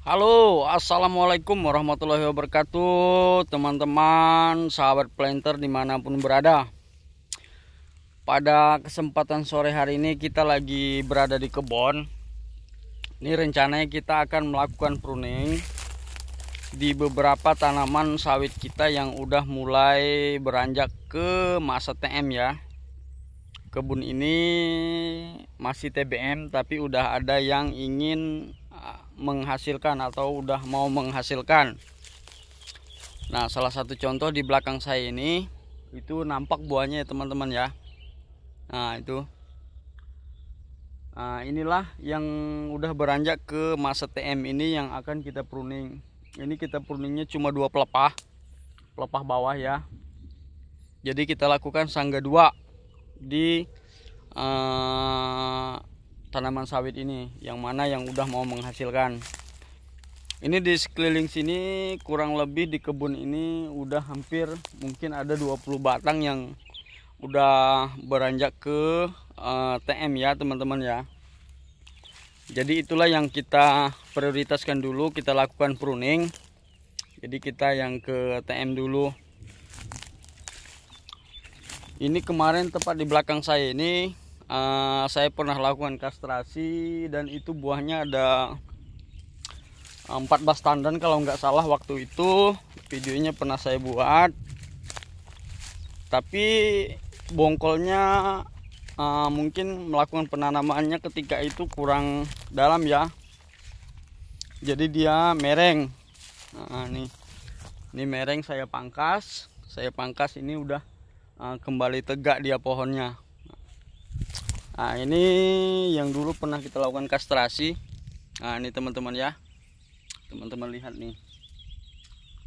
Halo, assalamualaikum warahmatullahi wabarakatuh, teman-teman, sahabat planter dimanapun berada. Pada kesempatan sore hari ini kita lagi berada di kebun. Ini rencananya kita akan melakukan pruning di beberapa tanaman sawit kita yang udah mulai beranjak ke masa TM ya. Kebun ini masih TBM tapi udah ada yang ingin menghasilkan atau udah mau menghasilkan. Nah, salah satu contoh di belakang saya ini itu nampak buahnya ya teman-teman ya. Nah, itu. Nah, inilah yang udah beranjak ke masa TM ini yang akan kita pruning. Ini kita pruningnya cuma 2 pelepah. Pelepah bawah ya. Jadi kita lakukan sangga 2 di tanaman sawit ini, yang mana yang udah mau menghasilkan. Ini di sekeliling sini kurang lebih di kebun ini udah hampir mungkin ada 20 batang yang udah beranjak ke TM ya teman-teman ya. Jadi itulah yang kita prioritaskan dulu, kita lakukan pruning. Jadi kita yang ke TM dulu. Ini kemarin tepat di belakang saya ini saya pernah lakukan kastrasi dan itu buahnya ada 14 tandan kalau nggak salah waktu itu, videonya pernah saya buat. Tapi bongkolnya mungkin melakukan penanamannya ketika itu kurang dalam ya. Jadi dia mereng. Nah, ini mereng saya pangkas ini udah kembali tegak dia pohonnya. Nah, ini yang dulu pernah kita lakukan kastrasi. Nah, ini teman-teman ya. Teman-teman lihat nih.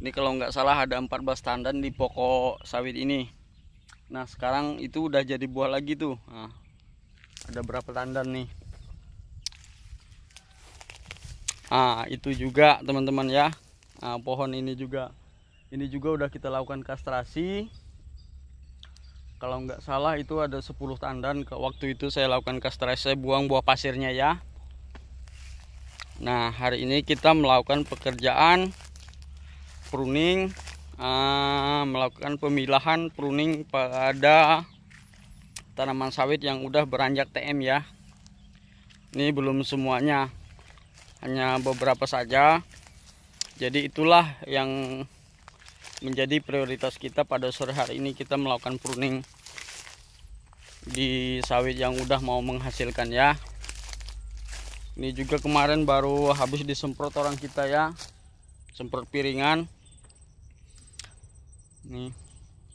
Ini kalau nggak salah ada 14 tandan di pokok sawit ini. Nah, sekarang itu udah jadi buah lagi tuh. Nah, ada berapa tandan nih? Nah, itu juga teman-teman ya. Nah, pohon ini juga udah kita lakukan kastrasi. Kalau nggak salah itu ada 10 tandan. Waktu itu saya lakukan kastrasi, saya buang buah pasirnya ya. Nah, hari ini kita melakukan pekerjaan pruning, melakukan pemilahan pruning pada tanaman sawit yang udah beranjak TM ya. Ini belum semuanya, hanya beberapa saja. Jadi itulah yang menjadi prioritas kita pada sore hari ini, kita melakukan pruning di sawit yang udah mau menghasilkan ya. Ini juga kemarin baru habis disemprot orang kita ya, semprot piringan. Nih,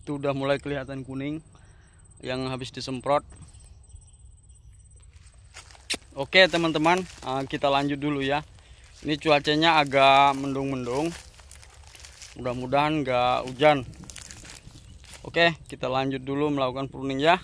itu udah mulai kelihatan kuning yang habis disemprot. Oke teman-teman, kita lanjut dulu ya. Ini cuacanya agak mendung-mendung. Mudah-mudahan nggak hujan. Oke, kita lanjut dulu melakukan pruning ya.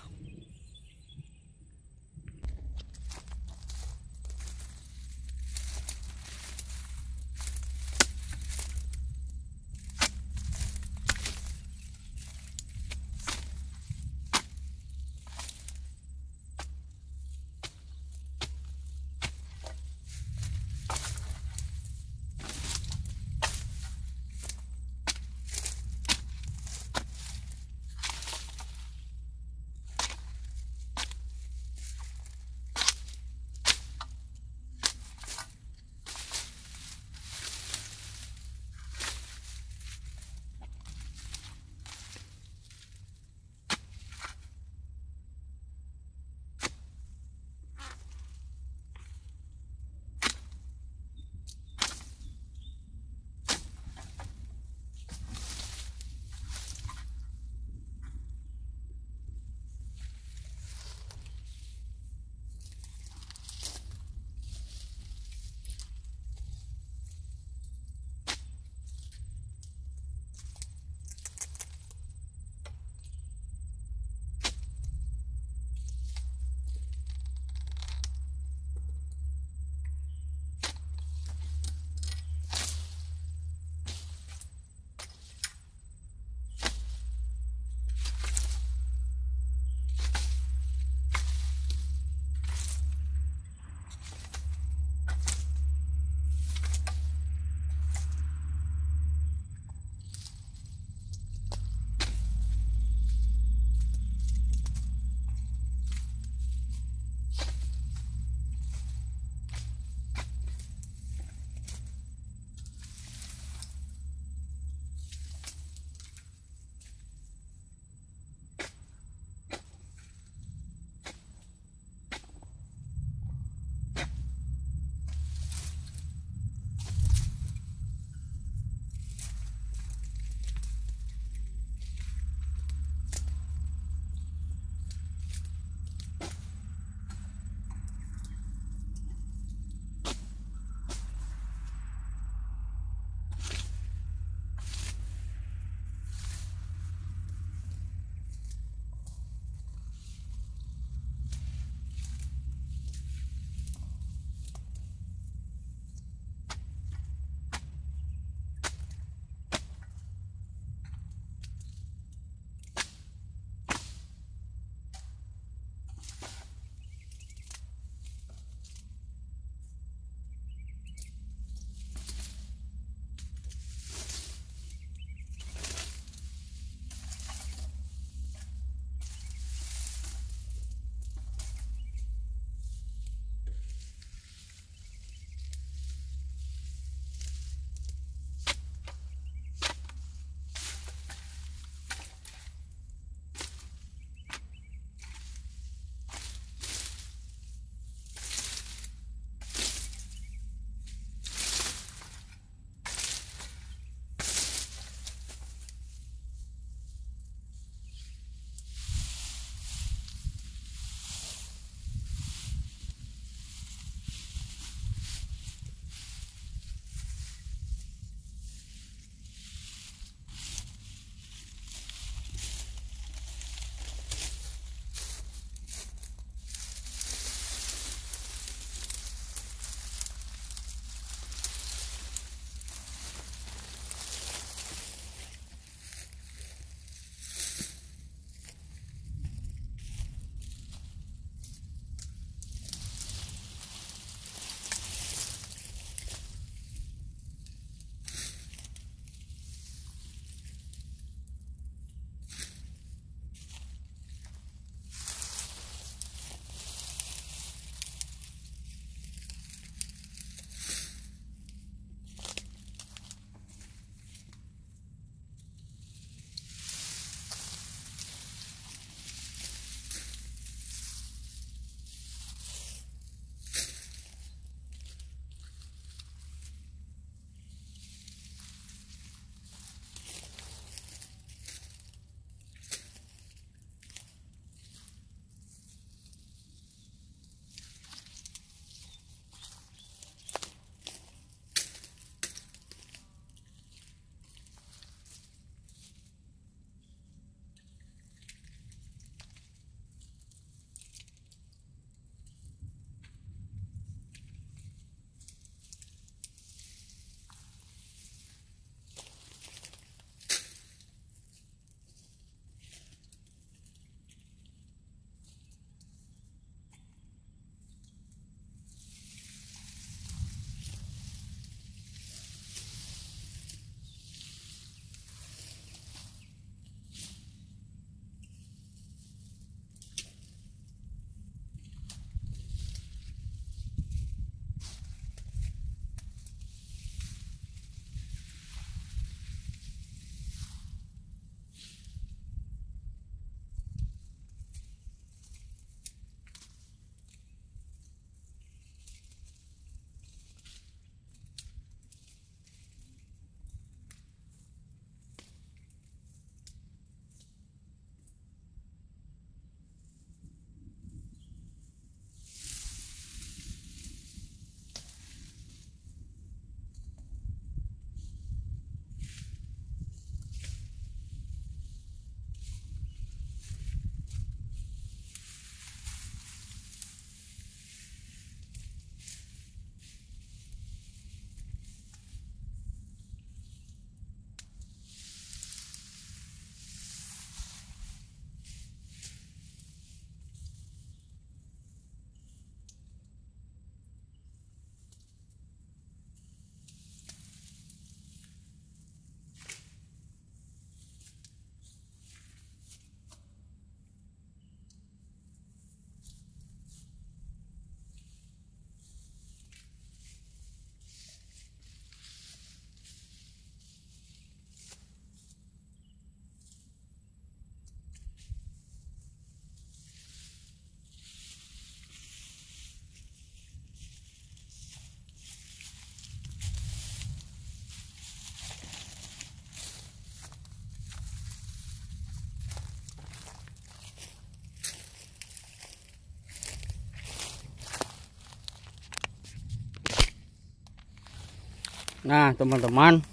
Nah teman-teman,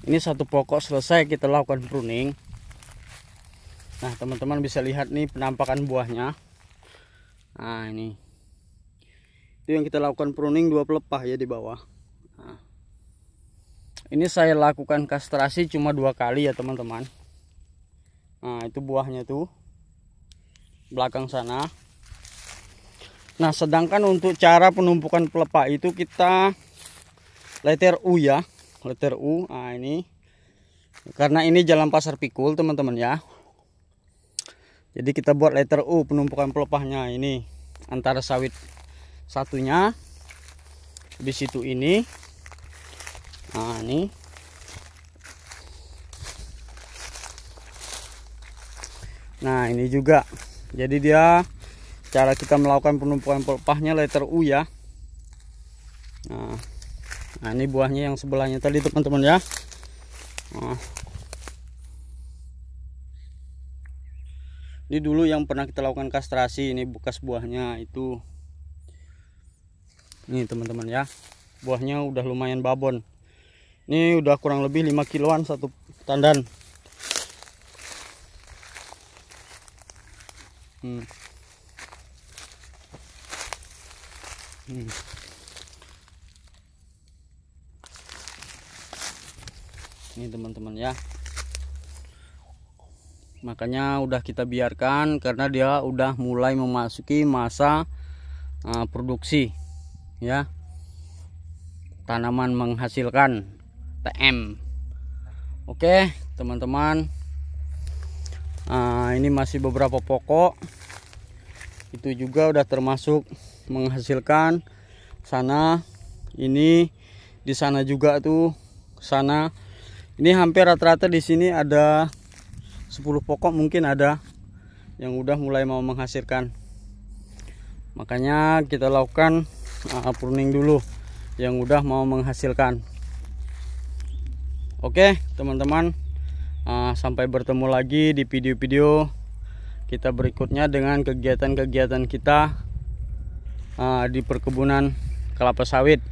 ini satu pokok selesai kita lakukan pruning. Nah teman-teman bisa lihat nih penampakan buahnya. Nah ini itu yang kita lakukan pruning, 2 pelepah ya di bawah. Nah, ini saya lakukan kastrasi cuma 2 kali ya teman-teman. Nah itu buahnya tuh belakang sana. Nah sedangkan untuk cara penumpukan pelepah itu kita letter U ya, letter U. Nah ini karena ini jalan pasar pikul teman-teman ya, jadi kita buat letter U penumpukan pelepahnya. Ini antara sawit satunya, di situ ini. Nah ini nah ini juga, jadi dia cara kita melakukan penumpukan pelepahnya letter U ya. Nah ini buahnya yang sebelahnya tadi teman-teman ya. Ini dulu yang pernah kita lakukan kastrasi, ini bekas buahnya itu. Nih teman-teman ya, buahnya udah lumayan babon. Ini udah kurang lebih 5 kiloan satu tandan. Ini teman-teman ya, makanya udah kita biarkan karena dia udah mulai memasuki masa produksi ya, tanaman menghasilkan TM. Oke teman-teman, ini masih beberapa pokok, itu juga udah termasuk menghasilkan. Sana ini, di sana juga tuh, sana ini hampir rata-rata di sini ada 10 pokok mungkin ada yang udah mulai mau menghasilkan. Makanya kita lakukan pruning dulu yang udah mau menghasilkan. Oke teman-teman, sampai bertemu lagi di video-video kita berikutnya dengan kegiatan-kegiatan kita di perkebunan kelapa sawit.